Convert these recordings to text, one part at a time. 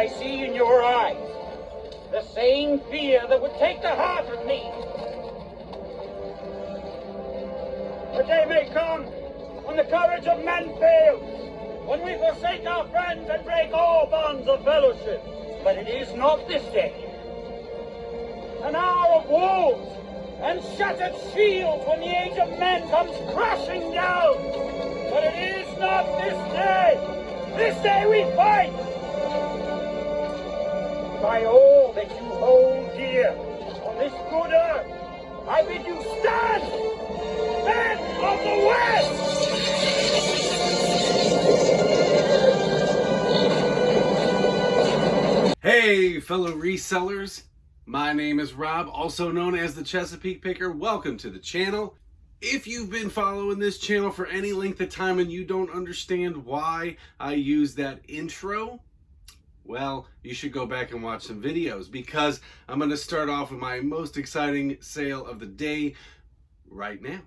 I see in your eyes the same fear that would take the heart of me. The day may come when the courage of men fails, when we forsake our friends and break all bonds of fellowship. But it is not this day. An hour of wolves and shattered shields when the age of men comes crashing down. But it is not this day. This day we fight. By all that you hold dear on this good earth, I bid you stand! Men of the West! Hey, fellow resellers. My name is Rob, also known as the Chesapeake Picker. Welcome to the channel. If you've been following this channel for any length of time and you don't understand why I use that intro, well, you should go back and watch some videos, because I'm going to start off with my most exciting sale of the day right now.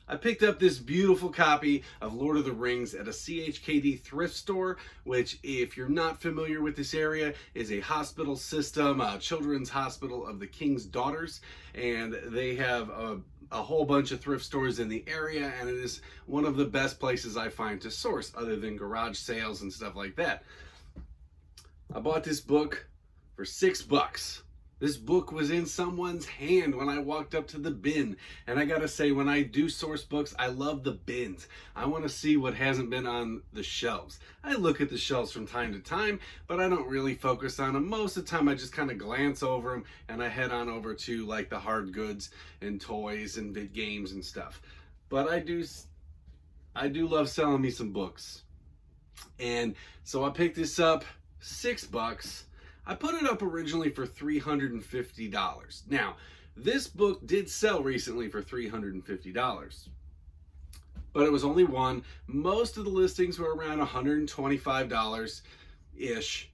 I picked up this beautiful copy of Lord of the Rings at a CHKD thrift store, which, if you're not familiar with this area, is a hospital system, a children's hospital of the King's Daughters, and they have a whole bunch of thrift stores in the area, and it is one of the best places I find to source, other than garage sales and stuff like that. I bought this book for $6. This book was in someone's hand when I walked up to the bin. And I gotta say, when I do source books, I love the bins. I wanna see what hasn't been on the shelves. I look at the shelves from time to time, but I don't really focus on them. Most of the time I just kind of glance over them and I head on over to like the hard goods and toys and big games and stuff. But I do love selling me some books. And so I picked this up, $6. I put it up originally for $350. Now, this book did sell recently for $350, but it was only one. Most of the listings were around $125-ish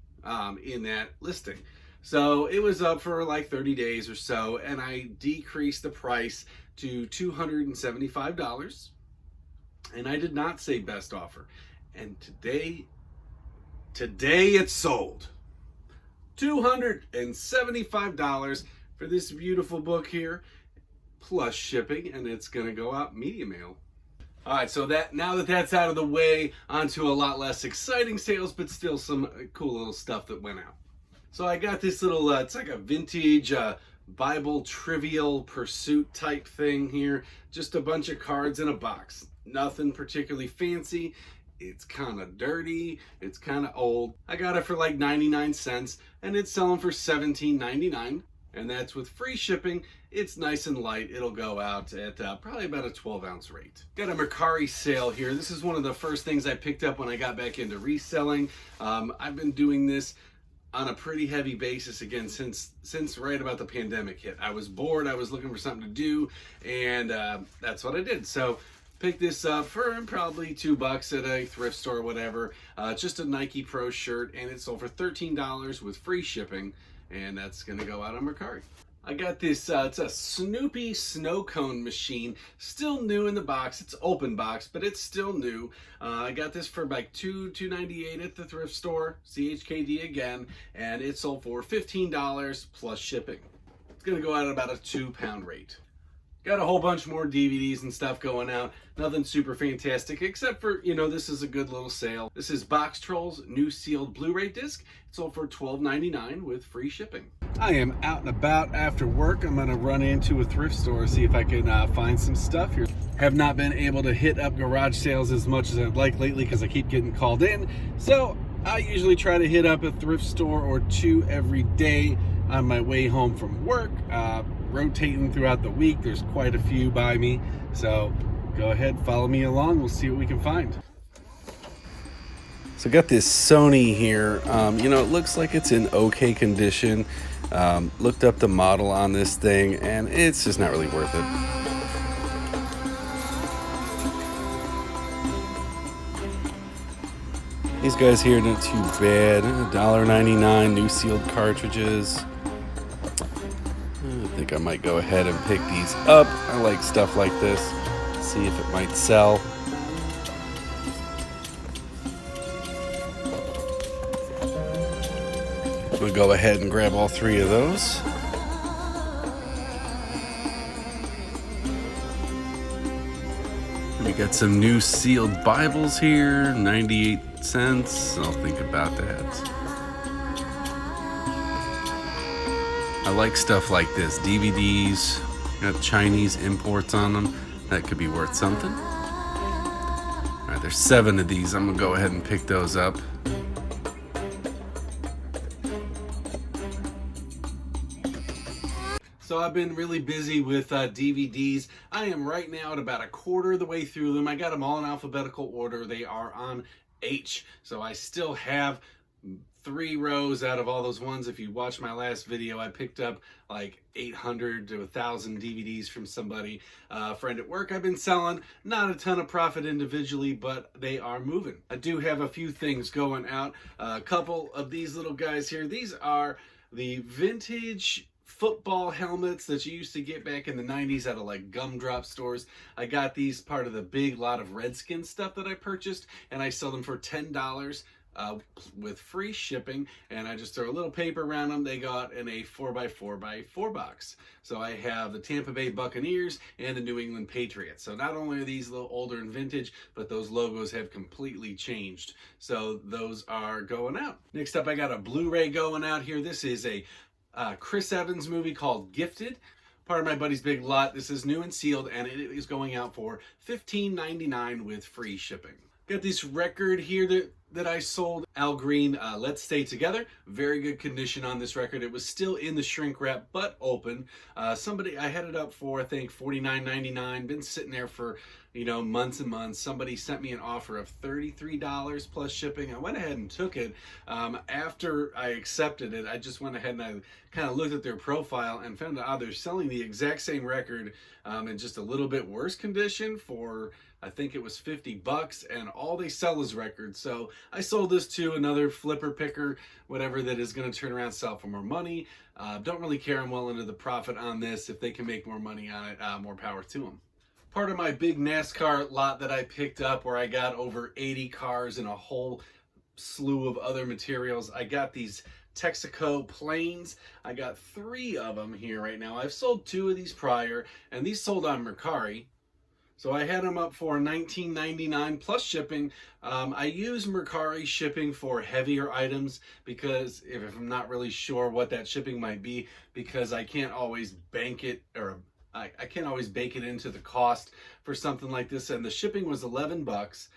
in that listing. So it was up for like 30 days or so, and I decreased the price to $275, and I did not say best offer. And today it's sold. $275 for this beautiful book here, plus shipping, and it's gonna go out media mail. All right, so now that that's out of the way, onto a lot less exciting sales, but still some cool little stuff that went out. So I got this little, it's like a vintage Bible Trivial Pursuit type thing here. Just a bunch of cards in a box. Nothing particularly fancy. It's kind of dirty, it's kind of old. I got it for like 99 cents, and it's selling for $17.99, and that's with free shipping. It's nice and light. It'll go out at probably about a 12-ounce rate. Got a Mercari sale here. This is one of the first things I picked up when I got back into reselling. I've been doing this on a pretty heavy basis again since right about the pandemic hit. I was bored, I was looking for something to do, and that's what I did. So picked this up for probably $2 at a thrift store or whatever. Just a Nike Pro shirt, and it sold for $13 with free shipping, and that's gonna go out on Mercari. I got this, it's a Snoopy snow cone machine, still new in the box. It's open box, but it's still new. I got this for like $2.98 at the thrift store, CHKD again, and it sold for $15 plus shipping. It's gonna go out at about a 2-pound rate. Got a whole bunch more DVDs and stuff going out. Nothing super fantastic, except for, you know, this is a good little sale. This is Box Trolls new sealed Blu-ray disc. It sold for $12.99 with free shipping. I am out and about after work. I'm gonna run into a thrift store, see if I can find some stuff here. Have not been able to hit up garage sales as much as I'd like lately because I keep getting called in. So I usually try to hit up a thrift store or two every day on my way home from work. Rotating throughout the week. There's quite a few by me. So go ahead, follow me along. We'll see what we can find. So I got this Sony here. You know, it looks like it's in okay condition. Looked up the model on this thing, and it's just not really worth it. These guys here, not too bad. $1.99, new sealed cartridges. I think I might go ahead and pick these up. I like stuff like this. See if it might sell. We'll go ahead and grab all 3 of those. We got some new sealed Bibles here, 98 cents. I'll think about that. I like stuff like this. DVDs, got Chinese imports on them. That could be worth something. All right, there's 7 of these. I'm gonna go ahead and pick those up. So I've been really busy with DVDs. I am right now at about a quarter of the way through them. I got them all in alphabetical order. They are on H. So I still have 3 rows out of all those ones. If you watched my last video, I picked up like 800 to 1,000 DVDs from somebody, a friend at work I've been selling. Not a ton of profit individually, but they are moving. I do have a few things going out. A couple of these little guys here. These are the vintage football helmets that you used to get back in the 90s out of like gumdrop stores. I got these part of the big lot of Redskins stuff that I purchased, and I sell them for $10 with free shipping, and I just throw a little paper around them. They got in a 4x4x4 box. So I have the Tampa Bay Buccaneers and the New England Patriots. So not only are these a little older and vintage, but those logos have completely changed. So those are going out. Next up, I got a Blu-ray going out here. This is a Chris Evans movie called Gifted, part of my buddy's big lot. This is new and sealed, and it is going out for $15.99 with free shipping. Got this record here that I sold, Al Green, Let's Stay Together. Very good condition on this record. It was still in the shrink wrap, but open. I had it up for, I think, $49.99. Been sitting there for, months and months. Somebody sent me an offer of $33 plus shipping. I went ahead and took it. After I accepted it, I just went ahead and I kind of looked at their profile and found out they're selling the exact same record in just a little bit worse condition for, I think it was $50, and all they sell is records. So I sold this to another flipper picker, whatever, that is going to turn around and sell for more money. Don't really care. I'm well into the profit on this. If they can make more money on it, more power to them. Part of my big NASCAR lot that I picked up, where I got over 80 cars and a whole slew of other materials. I got these Texaco planes. I got 3 of them here right now. I've sold 2 of these prior, and these sold on Mercari. So I had them up for $19.99 plus shipping. I use Mercari shipping for heavier items because if I'm not really sure what that shipping might be, because I can't always bank it, or I can't always bake it into the cost for something like this. And the shipping was $11.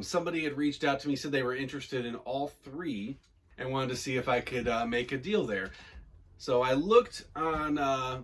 Somebody had reached out to me, said they were interested in all 3 and wanted to see if I could make a deal there. So I looked on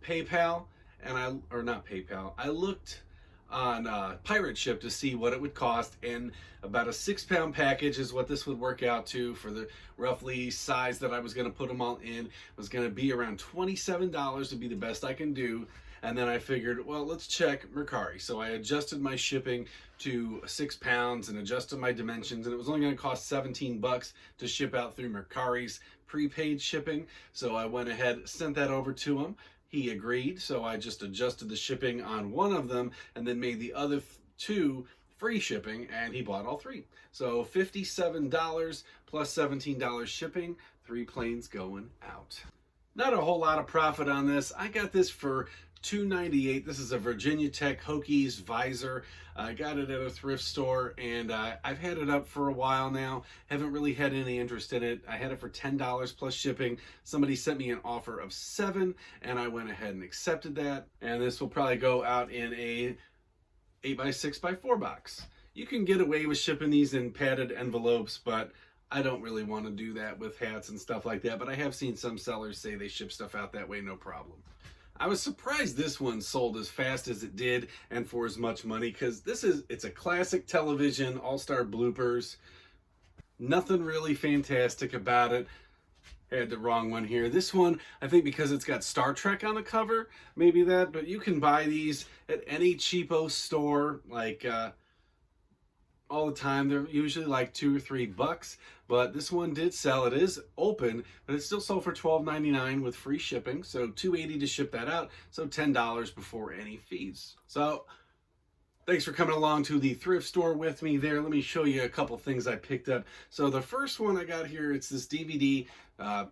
PayPal. I looked on Pirate Ship to see what it would cost, and about a 6-pound package is what this would work out to for the roughly size that I was going to put them all in. It was going to be around $27 to be the best I can do. And then I figured, well, let's check Mercari. So I adjusted my shipping to 6 pounds and adjusted my dimensions, and it was only going to cost $17 to ship out through Mercari's prepaid shipping. So I went ahead, sent that over to him. He agreed, so I just adjusted the shipping on one of them and then made the other 2 free shipping, and he bought all 3. So $57 plus $17 shipping, 3 planes going out. Not a whole lot of profit on this. I got this for $2.98. This is a Virginia Tech Hokies visor. I got it at a thrift store, and I've had it up for a while now. Haven't really had any interest in it. I had it for $10 plus shipping. Somebody sent me an offer of $7, and I went ahead and accepted that. And this will probably go out in a 8x6x4 box. You can get away with shipping these in padded envelopes, but I don't really want to do that with hats and stuff like that. But I have seen some sellers say they ship stuff out that way, no problem. I was surprised this one sold as fast as it did and for as much money, because it's a classic television, all-star bloopers. Nothing really fantastic about it. I had the wrong one here. This one, I think because it's got Star Trek on the cover, maybe that, but you can buy these at any cheapo store, like all the time. They're usually like $2 or $3, but this one did sell. It is open, but it still sold for $12.99 with free shipping, so $2.80 to ship that out, so $10 before any fees. So Thanks for coming along to the thrift store with me there. Let me show you a couple things I picked up. So the first one I got here, it's this DVD. I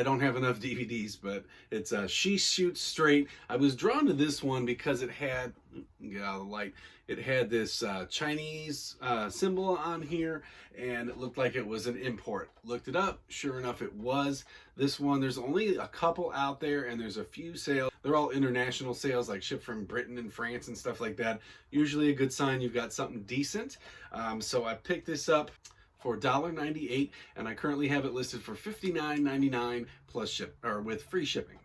don't have enough DVDs, but it's She Shoots Straight. I was drawn to this one because it had, get out of the light, it had this Chinese symbol on here, and it looked like it was an import. Looked it up, sure enough it was. This one, there's only a couple out there, and there's a few sales. They're all international sales, like shipped from Britain and France and stuff like that. Usually a good sign you've got something decent. So I picked this up for $1.98, and I currently have it listed for $59.99 plus ship, or with free shipping.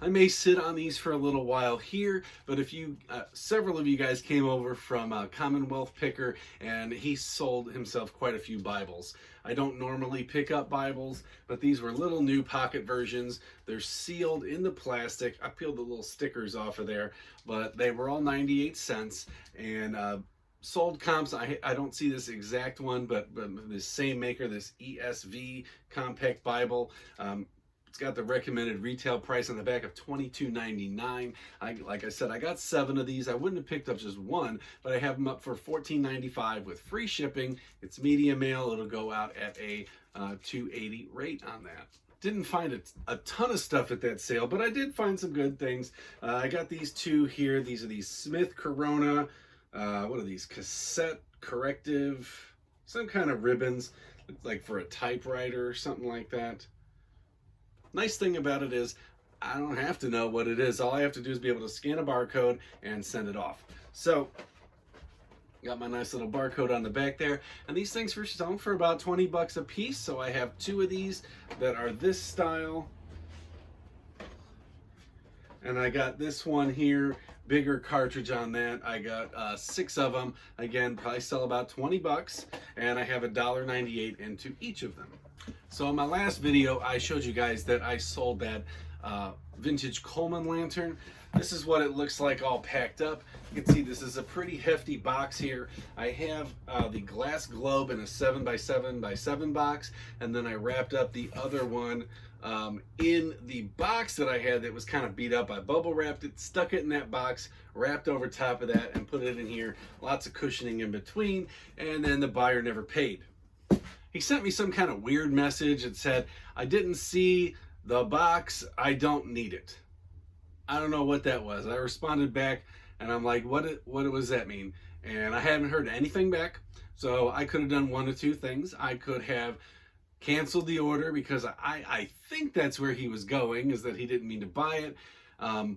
I may sit on these for a little while here, but if you, several of you guys came over from Commonwealth Picker, and he sold himself quite a few Bibles. I don't normally pick up Bibles, but these were little new pocket versions. They're sealed in the plastic. I peeled the little stickers off of there, but they were all 98 cents, and sold comps. I don't see this exact one, but this same maker, this ESV Compact Bible. It's got the recommended retail price on the back of $22.99. Like I said, I got 7 of these. I wouldn't have picked up just one, but I have them up for $14.95 with free shipping. It's media mail. It'll go out at a $2.80 rate on that. Didn't find a ton of stuff at that sale, but I did find some good things. I got these two here. These are these Smith Corona, what are these? Cassette corrective, some kind of ribbons, like for a typewriter or something like that. Nice thing about it is I don't have to know what it is. All I have to do is be able to scan a barcode and send it off. So got my nice little barcode on the back there, and these things were selling for about 20 bucks a piece. So I have 2 of these that are this style, and I got this one here, bigger cartridge on that. I got 6 of them. Again, probably sell about 20 bucks, and I have $1.98 into each of them. So in my last video, I showed you guys that I sold that vintage Coleman lantern. This is what it looks like all packed up. You can see this is a pretty hefty box here. I have the glass globe in a 7x7x7 box, and then I wrapped up the other one in the box that I had that was kind of beat up. I bubble wrapped it, stuck it in that box, wrapped over top of that, and put it in here. Lots of cushioning in between, and then the buyer never paid. He sent me some kind of weird message. It said, I didn't see the box, I need it. I don't know what that was. I responded back, and I'm like, what does that mean? And I haven't heard anything back. So I could have done one of two things. I could have canceled the order, because I think that's where he was going, is that he didn't mean to buy it.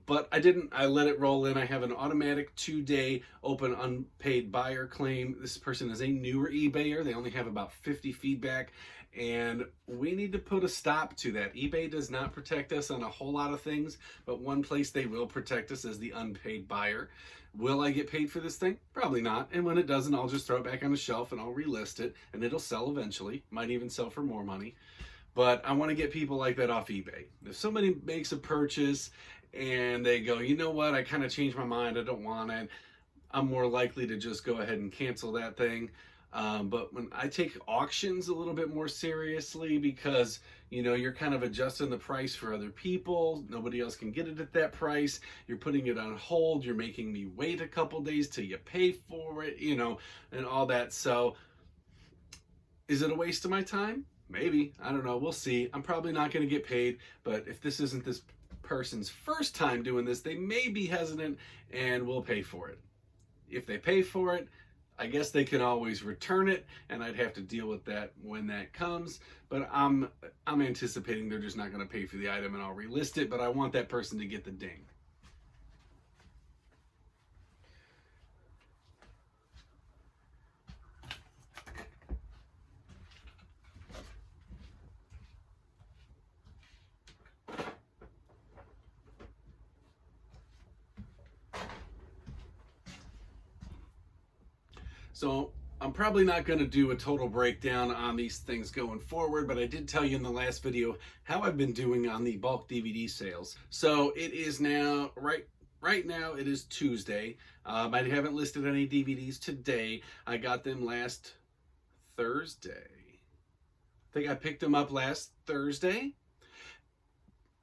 But I didn't. I let it roll in. I have an automatic 2-day open unpaid buyer claim. This person is a newer eBayer. They only have about 50 feedback, and we need to put a stop to that. eBay does not protect us on a whole lot of things, but one place they will protect us is the unpaid buyer. Will I get paid for this thing? Probably not. And when it doesn't, I'll just throw it back on the shelf and I'll relist it, and it'll sell eventually. Might even sell for more money. But I want to get people like that off eBay. If somebody makes a purchase and they go, you know what, I kind of changed my mind, I don't want it, I'm more likely to just go ahead and cancel that thing. But when I take auctions a little bit more seriously, because you're kind of adjusting the price for other people, nobody else can get it at that price, you're putting it on hold, you're making me wait a couple days till you pay for it, and all that. So is it a waste of my time? Maybe. I don't know. We'll see. I'm probably not going to get paid, but if this isn't this person's first time doing this, they may be hesitant, and will pay for it. If they pay for it, I guess they can always return it, and I'd have to deal with that when that comes. But I'm anticipating they're just not going to pay for the item, and I'll relist it, but I want that person to get the ding. So I'm probably not going to do a total breakdown on these things going forward, but I did tell you in the last video how I've been doing on the bulk DVD sales. So it is now, right now it is Tuesday. I haven't listed any DVDs today. I got them last Thursday. I think I picked them up last Thursday.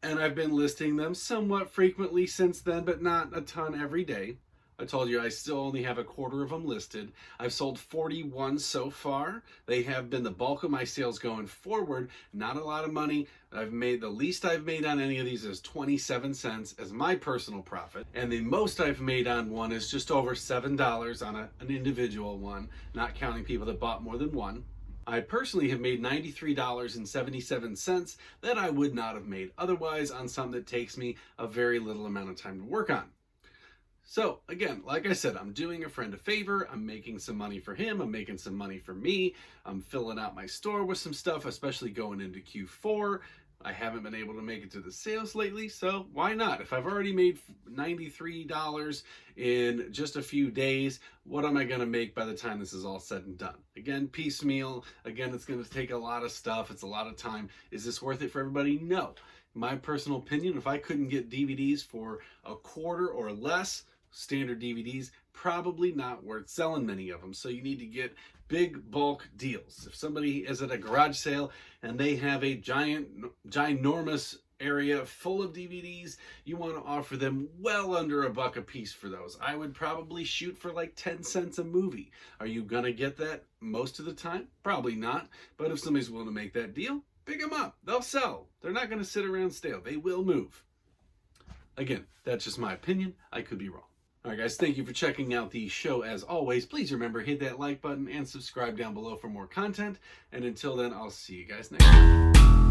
And I've been listing them somewhat frequently since then, but not a ton every day. I told you I still only have a quarter of them listed. I've sold 41 so far. They have been the bulk of my sales going forward. Not a lot of money. I've made, the least I've made on any of these is 27 cents as my personal profit. And the most I've made on one is just over $7 on an individual one, not counting people that bought more than one. I personally have made $93.77 that I would not have made otherwise on something that takes me a very little amount of time to work on. So again, like I said, I'm doing a friend a favor. I'm making some money for him. I'm making some money for me. I'm filling out my store with some stuff, especially going into Q4. I haven't been able to make it to the sales lately, so why not? If I've already made $93 in just a few days, what am I going to make by the time this is all said and done? Again, piecemeal. Again, it's going to take a lot of stuff. It's a lot of time. Is this worth it for everybody? No. My personal opinion, if I couldn't get DVDs for a quarter or less, standard DVDs, probably not worth selling many of them. So you need to get big bulk deals. If somebody is at a garage sale and they have a ginormous area full of DVDs, you want to offer them well under $1 a piece for those. I would probably shoot for like 10 cents a movie. Are you gonna get that most of the time? Probably not. But if somebody's willing to make that deal, pick them up. They'll sell. They're not gonna sit around stale. They will move. Again, that's just my opinion. I could be wrong. All right, guys, thank you for checking out the show as always. Please remember, hit that like button and subscribe down below for more content. And until then, I'll see you guys next time.